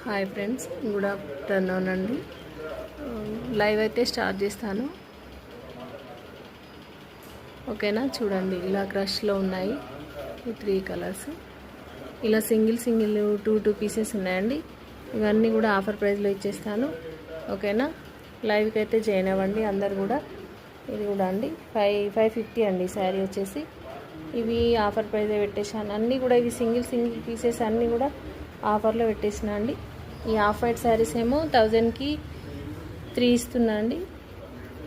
Hi friends, good afternoon అండి. Live అయితే start చేస్తాను. ఓకేనా, చూడండి ఇలా క్రష్లో ఉన్నాయి ఈ 3 కలర్స్. ఇలా సింగిల్ టూ పీసెస్ ఉన్నాయండి. ఇవన్నీ కూడా ఆఫర్ ప్రైస్లో ఇచ్చేస్తాను. ఓకేనా, లైవ్కి అయితే జాయిన్ అవ్వండి అందరు కూడా. ఇది కూడా అండి 550 అండి శారీ వచ్చేసి. ఇవి ఆఫర్ ప్రైస్ పెట్టేసాను. అన్నీ కూడా ఇవి సింగిల్ పీసెస్ అన్నీ కూడా ఆఫర్లో పెట్టేసిన అండి. ఈ హాఫ్ వైట్ శారీస్ ఏమో 1000కి 3 ఇస్తున్నా అండి.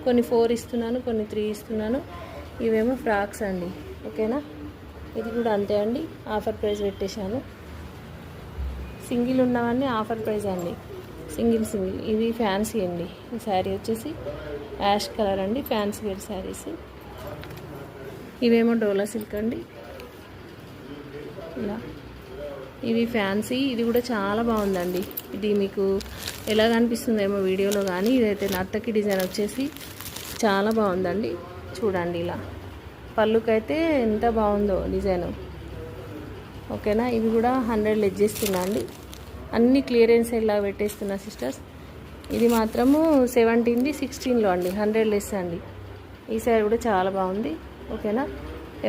కొన్ని 4 ఇస్తున్నాను, కొన్ని 3 ఇస్తున్నాను. ఇవేమో ఫ్రాక్స్ అండి. ఓకేనా, ఇది కూడా అంతే అండి, ఆఫర్ ప్రైస్ పెట్టేశాను. సింగిల్ ఉన్నవన్నీ ఆఫర్ ప్రైస్ అండి. సింగిల్ ఇవి ఫ్యాన్సీ అండి. ఈ శారీ వచ్చేసి యాష్ కలర్ అండి, ఫ్యాన్సీ వేర్ శారీస్. ఇవేమో డోలా సిల్క్ అండి. ఇలా ఇవి ఫ్యాన్సీ. ఇది కూడా చాలా బాగుందండి. ఇది మీకు ఎలా కనిపిస్తుందేమో వీడియోలో, కానీ ఇదైతే నత్తకి డిజైన్ వచ్చేసి చాలా బాగుందండి. చూడండి ఇలా పళ్ళుకైతే ఎంత బాగుందో డిజైన్. ఓకేనా, ఇవి కూడా 100 లెస్ చేస్తున్నా అండి. అన్ని క్లియరెన్స్ ఇలా పెట్టేస్తున్నా సిస్టర్స్. ఇది మాత్రము 17ది 16లో అండి, 100 లెస్ అండి. ఈ సారీ కూడా చాలా బాగుంది. ఓకేనా,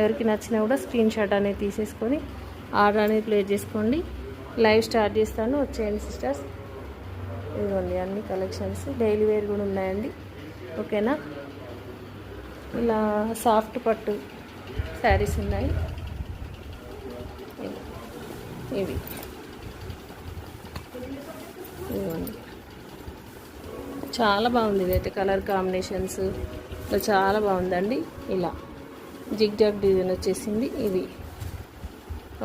ఎవరికి నచ్చినా కూడా స్క్రీన్ షాట్ అనేది తీసేసుకొని ఆర్డర్ అనేది ప్లేస్ చేసుకోండి. లైవ్ స్టార్ట్ చేస్తాను, వచ్చేయండి సిస్టర్స్. ఇదిగోండి అన్ని కలెక్షన్స్, డైలీ వేర్ కూడా ఉన్నాయండి. ఓకేనా, ఇలా సాఫ్ట్ పట్టు శారీస్ ఉన్నాయి. ఇవి ఇదిగోండి, చాలా బాగుంది. ఇదైతే కలర్ కాంబినేషన్స్ చాలా బాగుందండి. ఇలా జిగ్ జాగ్ డిజైన్ వచ్చేసింది ఇది.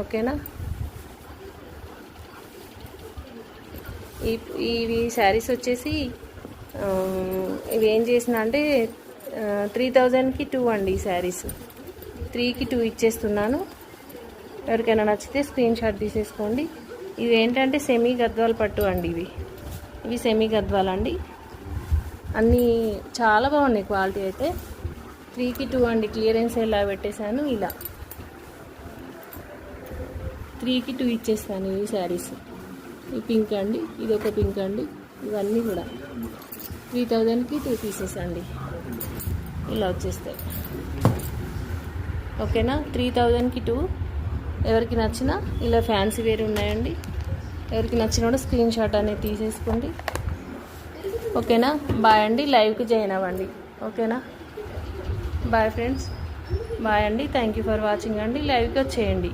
ఓకేనా, ఇవి శారీస్ వచ్చేసి ఇవి ఏం చేసిన అంటే 3000కి 2 అండి. ఈ శారీస్ 3కి 2 ఇచ్చేస్తున్నాను. ఎవరికైనా నచ్చితే స్క్రీన్ షాట్ తీసేసుకోండి. ఇవి ఏంటంటే సెమీ గద్వాల్ పట్టు అండి. ఇవి సెమీ గద్వాల్ అండి. అన్నీ చాలా బాగున్నాయి క్వాలిటీ అయితే. 3కి 2 అండి, క్లియరెన్స్ ఎలా పెట్టేశాను. ఇలా 3కి 2 ఇచ్చేస్తాను ఈ శారీస్. ఈ పింక్ అండి, ఇది ఒక పింక్ అండి. ఇవన్నీ కూడా 3000కి 2 పీసెస్ అండి. ఇలా వచ్చేస్తాయి. ఓకేనా, 3000కి 2. ఎవరికి నచ్చినా ఇలా ఫ్యాన్సీ వేర్ ఉన్నాయండి. ఎవరికి నచ్చినా కూడా స్క్రీన్ షాట్ అనేది తీసేసుకోండి. ఓకేనా, బాయ్ అండి. లైవ్కి జాయిన్ అవ్వండి. ఓకేనా, బాయ్ ఫ్రెండ్స్, బాయ్ అండి. థ్యాంక్ యూ ఫర్ వాచింగ్ అండి. లైవ్కి వచ్చేయండి.